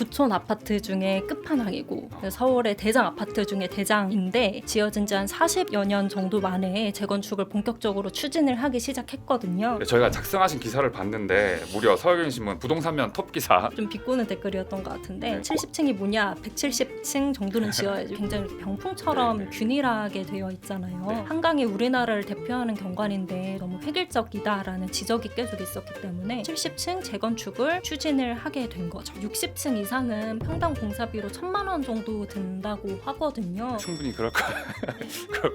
부촌 아파트 중에 끝판왕이고 서울의 대장 아파트 중에 대장인데 지어진 지 한 40여 년 정도 만에 재건축을 본격적으로 추진을 하기 시작했거든요. 저희가 작성하신 기사를 봤는데 무려 서울경제신문 부동산면 톱 기사. 좀 비꼬는 댓글이었던 것 같은데 네. 70층이 뭐냐 170층 정도는 지어야지. 굉장히 병풍처럼 네, 네. 균일하게 되어 있잖아요. 네. 한강이 우리나라를 대표하는 경관인데 너무 획일적이다라는 지적이 계속 있었기 때문에 70층 재건축을 추진을 하게 된 거죠. 60층 이상은 평당 공사비로 1,000만 원 정도 든다고 하거든요. 충분히 그럴 것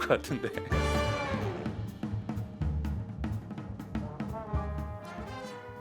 같은데.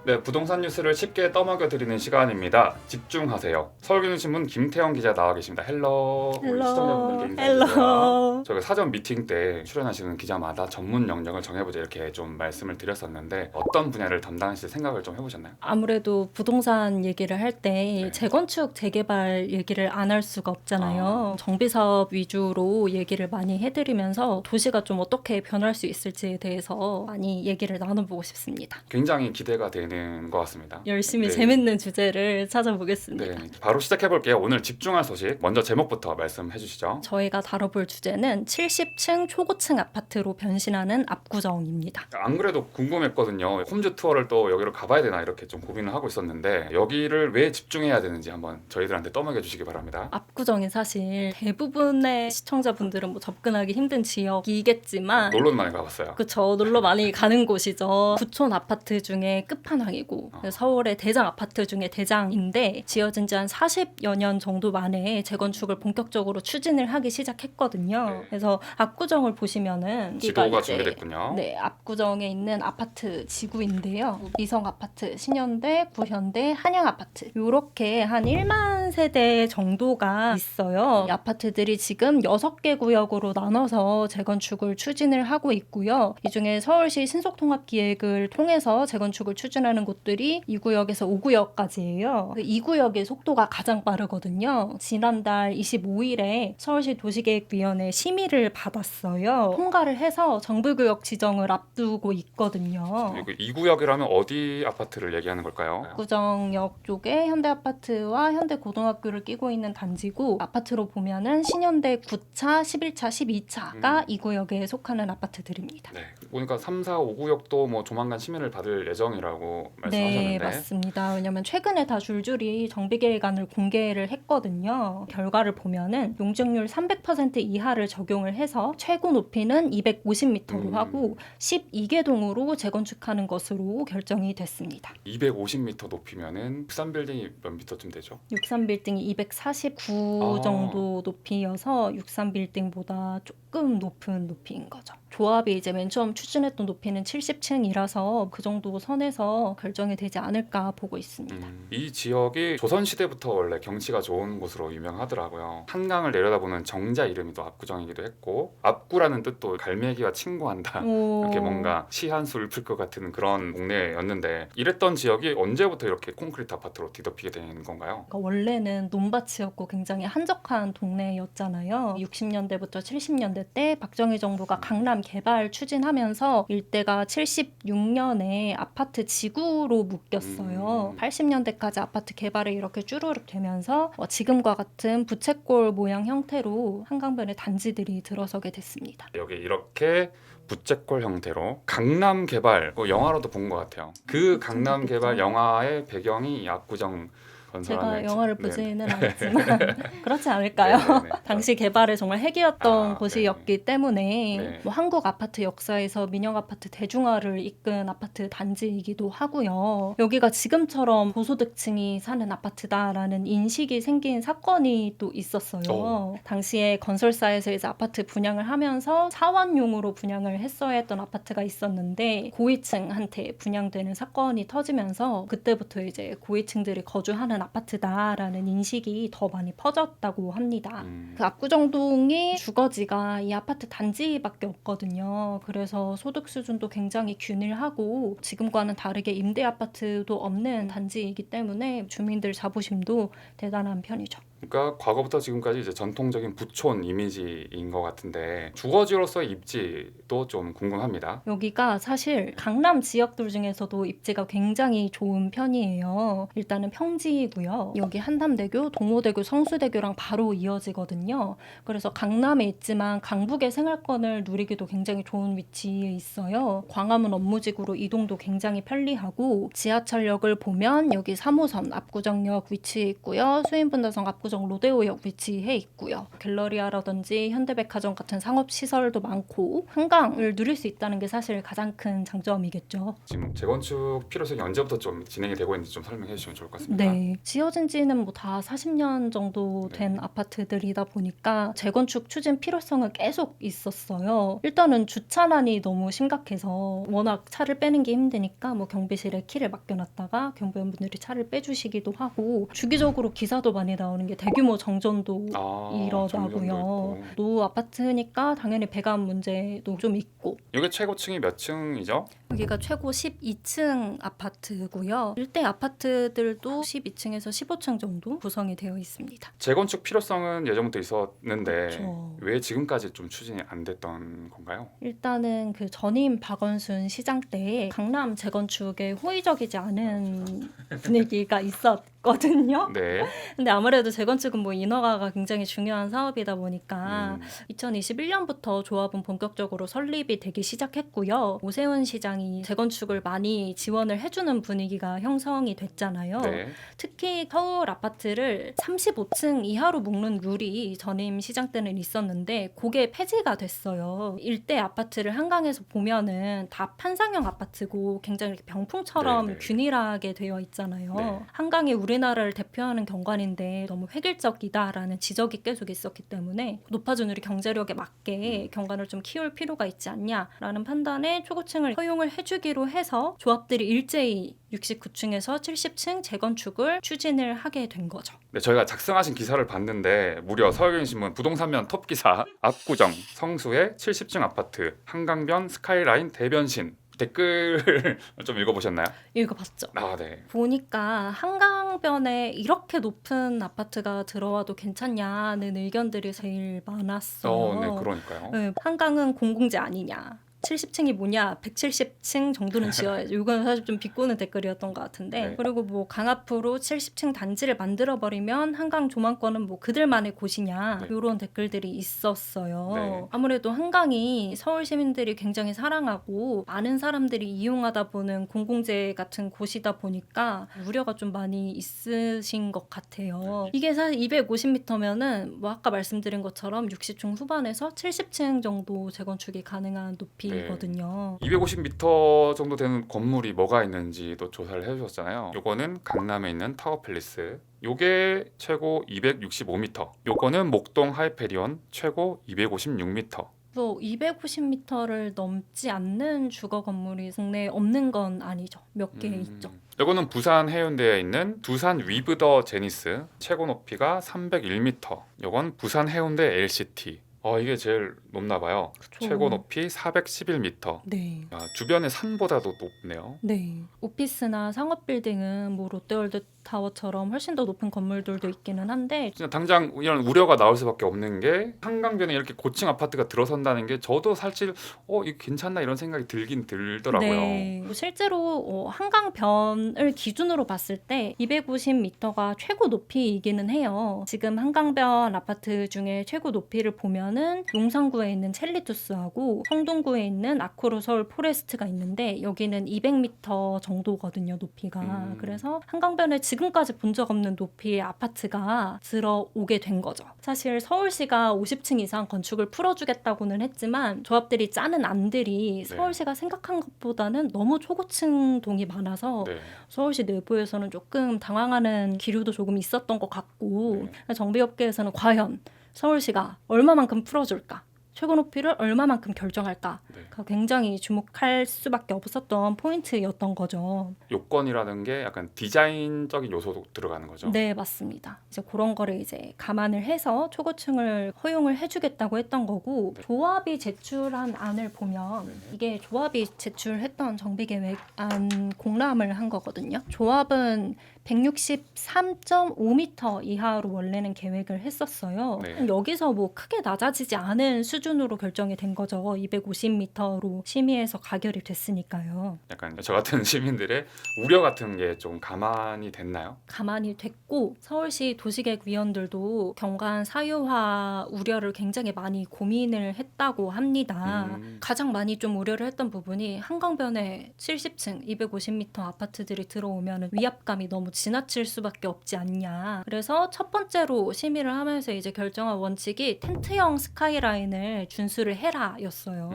네, 부동산 뉴스를 쉽게 떠먹여 드리는 시간입니다. 집중하세요. 서울경제신문 김태형 기자 나와 계십니다. 헬로. 우리 시청자분들께 인사해주세요. 헬로. 저희가 사전 미팅 때 출연하시는 기자마다 전문 영역을 정해보자 이렇게 좀 말씀을 드렸었는데 어떤 분야를 담당하실 생각을 좀 해보셨나요? 아무래도 부동산 얘기를 할 때 네. 재건축, 재개발 얘기를 안 할 수가 없잖아요. 정비사업 위주로 얘기를 많이 해드리면서 도시가 좀 어떻게 변할 수 있을지에 대해서 많이 얘기를 나눠보고 싶습니다. 굉장히 기대가 되는 것 같습니다. 열심히 네. 재밌는 주제를 찾아보겠습니다. 네, 바로 시작해볼게요. 오늘 집중할 소식 먼저 제목부터 말씀해 주시죠. 저희가 다뤄볼 주제는 70층 초고층 아파트로 변신하는 압구정입니다. 안 그래도 궁금했거든요. 홈즈 투어를 또 여기로 가봐야 되나 이렇게 좀 고민을 하고 있었는데 여기를 왜 집중해야 되는지 한번 저희들한테 떠먹여 주시기 바랍니다. 압구정이 사실 대부분의 시청자분들은 뭐 접근하기 힘든 지역이겠지만 놀러는 많이 가봤어요. 그쵸, 놀러 많이 가는 곳이죠. 부촌 아파트 중에 끝판왕이고 서울의 대장 아파트 중에 대장인데 지어진 지 한 40여 년 정도 만에 재건축을 본격적으로 추진을 하기 시작했거든요. 네. 그래서 압구정을 보시면은 지도가 이제 준비됐군요. 네, 압구정에 있는 아파트 지구인데요. 이성 아파트, 신현대, 구현대, 한양 아파트 이렇게 한 1만 세대 정도가 있어요. 이 아파트들이 지금 6개 구역으로 나눠서 재건축을 추진을 하고 있고요. 이 중에 서울시 신속통합기획을 통해서 재건축을 추진하는 곳들이 2구역에서 5구역까지예요. 2구역의 속도가 가장 빠르거든요. 지난달 25일에 서울시 도시계획위원회 심의를 받았어요. 통과를 해서 정부구역 지정을 앞두고 있거든요. 그리고 2구역이라면 어디 아파트를 얘기하는 걸까요? 압구정역 쪽에 현대아파트와 현대고등학교를 끼고 있는 단지고 아파트로 보면은 신현대 9차, 11차, 12차가 이 구역에 속하는 아파트들입니다. 네, 보니까 3, 4, 5구역도 뭐 조만간 심의를 받을 예정이라고 말씀하셨는데 네, 맞습니다. 왜냐면 최근에 다 줄줄이 정비계획안을 공개를 했거든요. 결과를 보면은 용적률 300% 이하를 적용을 해서 최고 높이는 250m로 하고 12개동으로 재건축하는 것으로 결정이 됐습니다. 250m 높이면은 63빌딩이 몇 미터쯤 되죠? 63빌딩이 249 아. 정도 높이여서 63빌딩보다 조금 높은 높이인 거죠. 조합이 이제 맨 처음 추진했던 높이는 70층이라서 그 정도 선에서 결정이 되지 않을까 보고 있습니다. 이 지역이 조선시대부터 원래 경치가 좋은 곳으로 유명하더라고요. 한강을 내려다보는 정자 이름이 또 압구정이기도 했고 압구라는 뜻도 갈매기와 친구한다. 이렇게 뭔가 시 한 수 읊을 것 같은 그런 동네였는데 이랬던 지역이 언제부터 이렇게 콘크리트 아파트로 뒤덮이게 된 건가요? 그러니까 원래는 논밭이었고 굉장히 한적한 동네였잖아요. 60년대부터 70년대 때 박정희 정부가 강남 개발 추진하면서 일대가 76년에 아파트 지구로 묶였어요. 80년대까지 아파트 개발이 이렇게 쭈루룩 되면서 지금과 같은 부채꼴 모양 형태로 한강변에 단지들이 들어서게 됐습니다. 여기 이렇게 부채꼴 형태로 강남 개발 영화로도 본 것 같아요. 그 강남 개발 영화의 배경이 이 압구정 건설하는 제가 영화를 보지는 않았지만 그렇지 않을까요? 네네네. 당시 개발에 정말 핵이었던 아, 곳이었기 때문에 네. 뭐 한국 아파트 역사에서 민영 아파트 대중화를 이끈 아파트 단지이기도 하고요. 여기가 지금처럼 고소득층이 사는 아파트다라는 인식이 생긴 사건이 또 있었어요. 당시에 건설사에서 이제 아파트 분양을 하면서 사원용으로 분양을 했어야 했던 아파트가 있었는데 고위층한테 분양되는 사건이 터지면서 그때부터 이제 고위층들이 거주하는 아파트다라는 인식이 더 많이 퍼졌다고 합니다. 그 압구정동이 주거지가 이 아파트 단지밖에 없거든요. 그래서 소득 수준도 굉장히 균일하고 지금과는 다르게 임대 아파트도 없는 단지이기 때문에 주민들 자부심도 대단한 편이죠. 그러니까 과거부터 지금까지 이제 전통적인 부촌 이미지인 것 같은데 주거지로서의 입지도 좀 궁금합니다. 여기가 사실 강남 지역들 중에서도 입지가 굉장히 좋은 편이에요. 일단은 평지 위치이고요. 여기 한남대교, 동호대교, 성수대교랑 바로 이어지거든요. 그래서 강남에 있지만 강북의 생활권을 누리기도 굉장히 좋은 위치에 있어요. 광화문 업무지구로 이동도 굉장히 편리하고 지하철역을 보면 여기 3호선 압구정역 위치해 있고요. 수인분다성 압구정 로데오역 위치해 있고요. 갤러리아라든지 현대백화점 같은 상업시설도 많고 한강을 누릴 수 있다는 게 사실 가장 큰 장점이겠죠. 지금 재건축 필요성이 언제부터 좀 진행이 되고 있는지 좀 설명해 주시면 좋을 것 같습니다. 네, 지어진 지는 뭐 다 40년 정도 된 네. 아파트들이다 보니까 재건축 추진 필요성은 계속 있었어요. 일단은 주차난이 너무 심각해서 워낙 차를 빼는 게 힘드니까 뭐 경비실에 키를 맡겨놨다가 경비원분들이 차를 빼주시기도 하고 주기적으로 기사도 많이 나오는 게 대규모 정전도 정전도 일어나고요. 있고. 노후 아파트니까 당연히 배관 문제도 좀 있고 이게 최고층이 몇 층이죠? 여기가 최고 12층 아파트고요. 일대 아파트들도 12층에서 15층 정도 구성이 되어 있습니다. 재건축 필요성은 예전부터 있었는데 그렇죠. 왜 지금까지 좀 추진이 안 됐던 건가요? 일단은 그 전임 박원순 시장 때 강남 재건축에 호의적이지 않은 분위기가 있었거든요. 네. 근데 아무래도 재건축은 뭐 인허가가 굉장히 중요한 사업이다 보니까 2021년부터 조합은 본격적으로 설립이 되기 시작했고요. 오세훈 시장이 재건축을 많이 지원을 해주는 분위기가 형성이 됐잖아요. 네. 특히 서울 아파트를 35층 이하로 묶는 룰이 전임 시장 때는 있었는데 그게 폐지가 됐어요. 일대 아파트를 한강에서 보면은 다 판상형 아파트고 굉장히 이렇게 병풍처럼 네네. 균일하게 되어 있잖아요. 네. 한강이 우리나라를 대표하는 경관인데 너무 획일적이다라는 지적이 계속 있었기 때문에 높아진 우리 경제력에 맞게 경관을 좀 키울 필요가 있지 않냐라는 판단에 초고층을 허용을 해주기로 해서 조합들이 일제히 69층에서 70층 재건축을 추진을 하게 된 거죠. 네, 저희가 작성하신 기사를 봤는데 무려 서울경제신문 부동산면 톱 기사 압구정 성수의 70층 아파트 한강변 스카이라인 대변신 댓글을 좀 읽어보셨나요? 읽어봤죠. 아, 네. 보니까 한강변에 이렇게 높은 아파트가 들어와도 괜찮냐는 의견들이 제일 많았어요. 네, 그러니까요. 네, 한강은 공공재 아니냐. 70층이 뭐냐, 170층 정도는 지어야지. 이건 사실 좀 비꼬는 댓글이었던 것 같은데. 네. 그리고 뭐 강 앞으로 70층 단지를 만들어버리면 한강 조망권은 뭐 그들만의 곳이냐. 네. 이런 댓글들이 있었어요. 네. 아무래도 한강이 서울 시민들이 굉장히 사랑하고 많은 사람들이 이용하다 보는 공공재 같은 곳이다 보니까 우려가 좀 많이 있으신 것 같아요. 이게 사실 250m면은 뭐 아까 말씀드린 것처럼 60층 후반에서 70층 정도 재건축이 가능한 높이거든요. 250m 정도 되는 건물이 뭐가 있는지도 조사를 해주셨잖아요. 요거는 강남에 있는 타워팰리스. 요게 최고 265m. 요거는 목동 하이페리온 최고 256m. 또 250m를 넘지 않는 주거 건물이 국내에 없는 건 아니죠. 몇 개 있죠. 요거는 부산 해운대에 있는 두산 위브더 제니스 최고 높이가 301m. 요건 부산 해운대 LCT. 이게 제일 높나 봐요. 그쵸. 최고 높이 411m. 네. 주변의 산보다도 높네요. 네. 오피스나 상업 빌딩은 뭐 롯데월드 타워처럼 훨씬 더 높은 건물들도 있기는 한데 진짜 당장 이런 우려가 나올 수밖에 없는 게 한강변에 이렇게 고층 아파트가 들어선다는 게 저도 사실 이거 괜찮나 이런 생각이 들긴 들더라고요. 네. 뭐 실제로 한강변을 기준으로 봤을 때 250m가 최고 높이이기는 해요. 지금 한강변 아파트 중에 최고 높이를 보면은 용산구에 있는 첼리투스하고 성동구에 있는 아쿠르 서울 포레스트가 있는데 여기는 200m 정도거든요, 높이가. 그래서 한강변에 지금까지 본 적 없는 높이의 아파트가 들어오게 된 거죠. 사실 서울시가 50층 이상 건축을 풀어주겠다고는 했지만 조합들이 짜는 안들이 서울시가 생각한 것보다는 너무 초고층 동이 많아서 네. 서울시 내부에서는 조금 당황하는 기류도 조금 있었던 것 같고 정비업계에서는 과연 서울시가 얼마만큼 풀어줄까? 최고 높이를 얼마만큼 결정할까? 굉장히 주목할 수밖에 없었던 포인트였던 거죠. 요건이라는 게 약간 디자인적인 요소도 들어가는 거죠. 네, 맞습니다. 이제 그런 거를 이제 감안을 해서 초고층을 허용을 해주겠다고 했던 거고 조합이 제출한 안을 보면 이게 조합이 제출했던 정비계획안 공람을 한 거거든요. 조합은 163.5m 이하로 원래는 계획을 했었어요. 네. 여기서 뭐 크게 낮아지지 않은 수준으로 결정이 된 거죠. 250m로 심의해서 가결이 됐으니까요. 약간 저 같은 시민들의 우려 같은 게 좀 가만히 됐나요? 가만히 됐고 서울시 도시계획 위원들도 경관 사유화 우려를 굉장히 많이 고민을 했다고 합니다. 가장 많이 좀 우려를 했던 부분이 한강변에 70층 250m 아파트들이 들어오면 위압감이 너무 지나칠 수밖에 없지 않냐. 그래서 첫 번째로 심의를 하면서 이제 결정한 원칙이 텐트형 스카이라인을 준수를 해라였어요.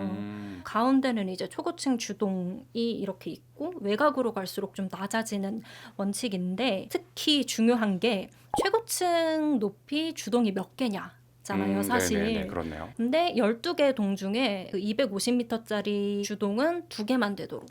가운데는 이제 초고층 주동이 이렇게 있고 외곽으로 갈수록 좀 낮아지는 원칙인데 특히 중요한 게 최고층 높이 주동이 몇 개냐 잖아요, 사실. 네네네, 그렇네요. 근데 12개 동 중에 그 250m짜리 주동은 2개만 되도록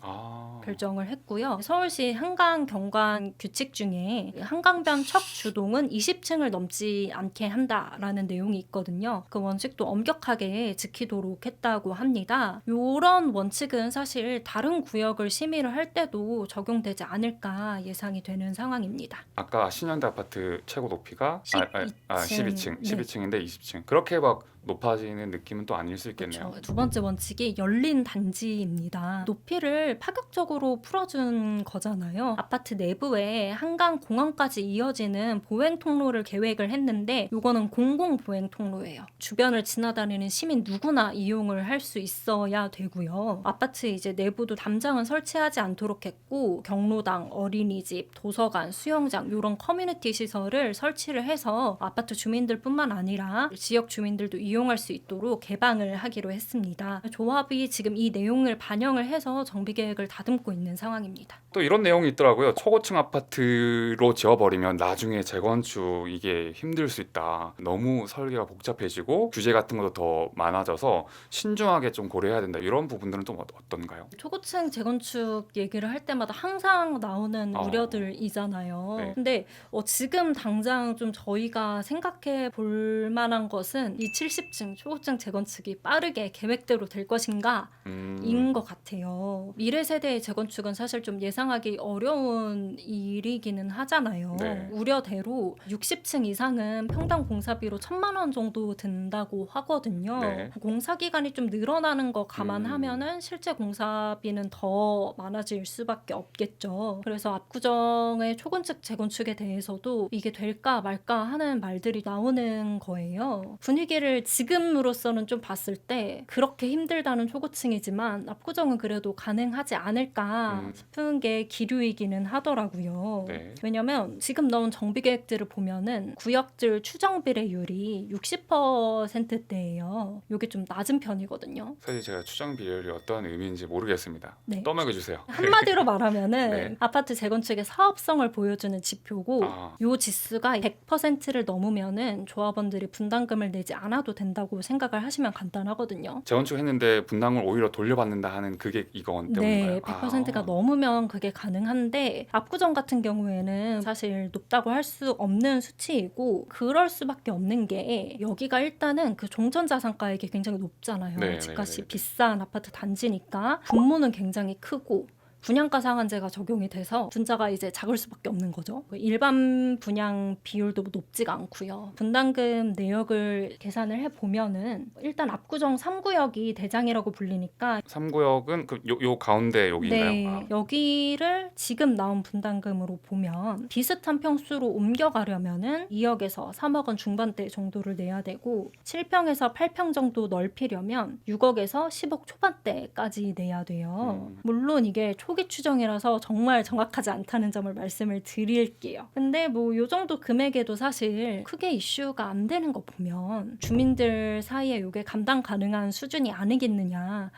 결정을 했고요. 서울시 한강 경관 규칙 중에 한강변 첫 주동은 20층을 넘지 않게 한다라는 내용이 있거든요. 그 원칙도 엄격하게 지키도록 했다고 합니다. 이런 원칙은 사실 다른 구역을 심의를 할 때도 적용되지 않을까 예상이 되는 상황입니다. 아까 신현대 아파트 최고 높이가 12층, 네. 12층인데 20층. 그렇게 막 높아지는 느낌은 또 아닐 수 있겠네요. 그렇죠. 두 번째 원칙이 열린 단지입니다. 높이를 파격적으로 풀어준 거잖아요. 아파트 내부에 한강 공원까지 이어지는 보행 통로를 계획을 했는데 이거는 공공 보행 통로예요. 주변을 지나다니는 시민 누구나 이용을 할 수 있어야 되고요. 아파트 이제 내부도 담장은 설치하지 않도록 했고 경로당, 어린이집, 도서관, 수영장 이런 커뮤니티 시설을 설치를 해서 아파트 주민들뿐만 아니라 지역 주민들도 이용할 수 있도록 개방을 하기로 했습니다. 조합이 지금 이 내용을 반영을 해서 정비 계획을 다듬고 있는 상황입니다. 또 이런 내용이 있더라고요. 초고층 아파트로 지어버리면 나중에 재건축 이게 힘들 수 있다. 너무 설계가 복잡해지고 규제 같은 것도 더 많아져서 신중하게 좀 고려해야 된다. 이런 부분들은 좀 어떤가요? 초고층 재건축 얘기를 할 때마다 항상 나오는 우려들이잖아요. 네. 근데 지금 당장 좀 저희가 생각해 볼 만한 것은 이 70층 초고층 재건축이 빠르게 계획대로 될 것인가 인 것 같아요. 미래 세대의 재건축은 사실 좀 예상하기 어려운 일이기는 하잖아요. 네. 우려대로 60층 이상은 평당 공사비로 1,000만 원 정도 든다고 하거든요. 네. 공사 기간이 좀 늘어나는 거 감안하면은 실제 공사비는 더 많아질 수밖에 없겠죠. 그래서 압구정의 초건축 재건축에 대해서도 이게 될까 말까 하는 말들이 나오는 거예요. 분위기를 지금으로서는 좀 봤을 때 그렇게 힘들다는 초고층이지만 압구정은 그래도 가능하지 않을까 싶은 게 기류이기는 하더라고요. 네. 왜냐면 지금 나온 정비 계획들을 보면은 구역들 추정 비례율이 60%대예요. 이게 좀 낮은 편이거든요. 사실 제가 추정 비율이 어떤 의미인지 모르겠습니다. 네. 떠먹여주세요. 한마디로 말하면은 네. 아파트 재건축의 사업성을 보여주는 지표고 아. 요 지수가 100%를 넘으면은 조합원들이 분담금을 내지 않아도 된다고 생각을 하시면 간단하거든요. 재건축했는데 분담을 오히려 돌려받는다 하는 그게 이건 때문인가요? 네, 100%가 넘으면 그게 가능한데 압구정 같은 경우에는 사실 높다고 할 수 없는 수치이고 그럴 수밖에 없는 게 여기가 일단은 그 종전자산가액이 굉장히 높잖아요. 네, 집값이 네, 네. 비싼 아파트 단지니까 분모는 굉장히 크고 분양가 상한제가 적용이 돼서 분자가 이제 작을 수밖에 없는 거죠. 일반 분양 비율도 높지가 않고요. 분담금 내역을 계산을 해보면은 일단 압구정 3구역이 대장이라고 불리니까 3구역은 요 가운데 여기인가요? 네, 여기를 지금 나온 분담금으로 보면 비슷한 평수로 옮겨가려면은 2억에서 3억 원 중반대 정도를 내야 되고 7평에서 8평 정도 넓히려면 6억에서 10억 초반대까지 내야 돼요. 물론 이게 초기 추정이라서 정말 정확하지 않다는 점을 말씀을 드릴게요. 근데 뭐 요 정도 금액에도 사실 크게 이슈가 안 되는 거 보면 주민들 사이에 이게 감당 가능한 수준이 아니겠느냐라는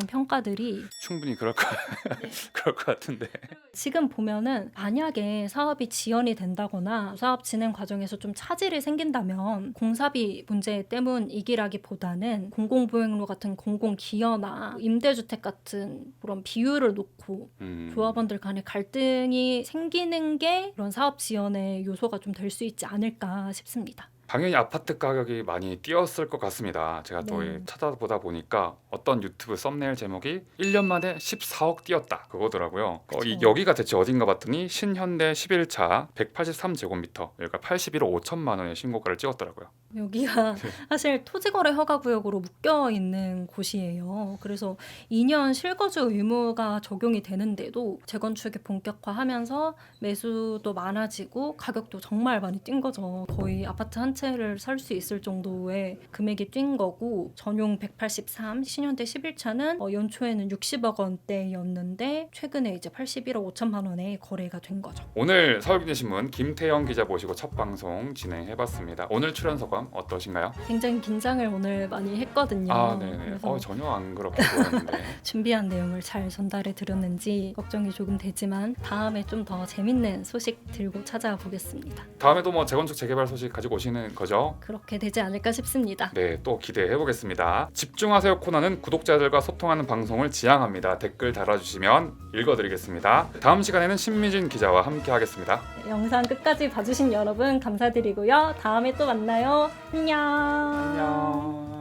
평가들이 충분히 그럴 것 같은데. 지금 보면은 만약에 사업이 지연이 된다거나 사업 진행 과정에서 좀 차질이 생긴다면 공사비 문제 때문이기라기보다는 공공보행로 같은 공공기여나 임대주택 같은 그런 비율을 놓고 조합원들 간에 갈등이 생기는 게 그런 사업 지연의 요소가 좀 될 수 있지 않을까 싶습니다. 당연히 아파트 가격이 많이 뛰었을 것 같습니다. 제가 또 네. 찾아보다 보니까 어떤 유튜브 썸네일 제목이 1년 만에 14억 뛰었다 그거더라고요. 그쵸. 여기가 대체 어딘가 봤더니 신현대 11차 183제곱미터 여기가 81억 5천만 원의 신고가를 찍었더라고요. 여기가 사실 토지거래 허가구역으로 묶여 있는 곳이에요. 그래서 2년 실거주 의무가 적용이 되는데도 재건축이 본격화하면서 매수도 많아지고 가격도 정말 많이 뛴 거죠. 거의 아파트 한 채를 살 수 있을 정도의 금액이 뛴 거고 전용 183 신현대 11차는 연초에는 60억 원대였는데 최근에 이제 81억 5천만 원에 거래가 된 거죠. 오늘 서울경제신문 김태영 기자 모시고 첫 방송 진행해봤습니다. 오늘 출연 소감 어떠신가요? 굉장히 긴장을 오늘 많이 했거든요. 아, 네네. 그래서 전혀 안 그렇게 보였는데. 준비한 내용을 잘 전달해 드렸는지 걱정이 조금 되지만 다음에 좀 더 재밌는 소식 들고 찾아보겠습니다. 다음에도 뭐 재건축 재개발 소식 가지고 오시는 거죠? 그렇게 되지 않을까 싶습니다. 네, 또 기대해 보겠습니다. 집중하세요 코너는 구독자들과 소통하는 방송을 지향합니다. 댓글 달아주시면 읽어드리겠습니다. 다음 시간에는 신미진 기자와 함께 하겠습니다. 영상 끝까지 봐주신 여러분 감사드리고요. 다음에 또 만나요. 안녕. 안녕.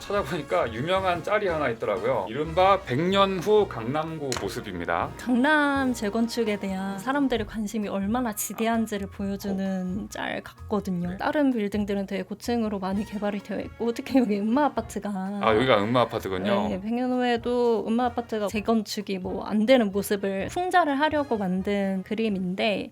찾아보니까 유명한 짤이 하나 있더라고요. 이른바 100년 후 강남구 모습입니다. 강남 재건축에 대한 사람들의 관심이 얼마나 지대한지를 보여주는 짤 같거든요. 네. 다른 빌딩들은 되게 고층으로 많이 개발이 되어 있고 특히 여기 음마 아파트가 여기가 음마 아파트군요. 네, 100년 후에도 음마 아파트가 재건축이 뭐 안 되는 모습을 풍자를 하려고 만든 그림인데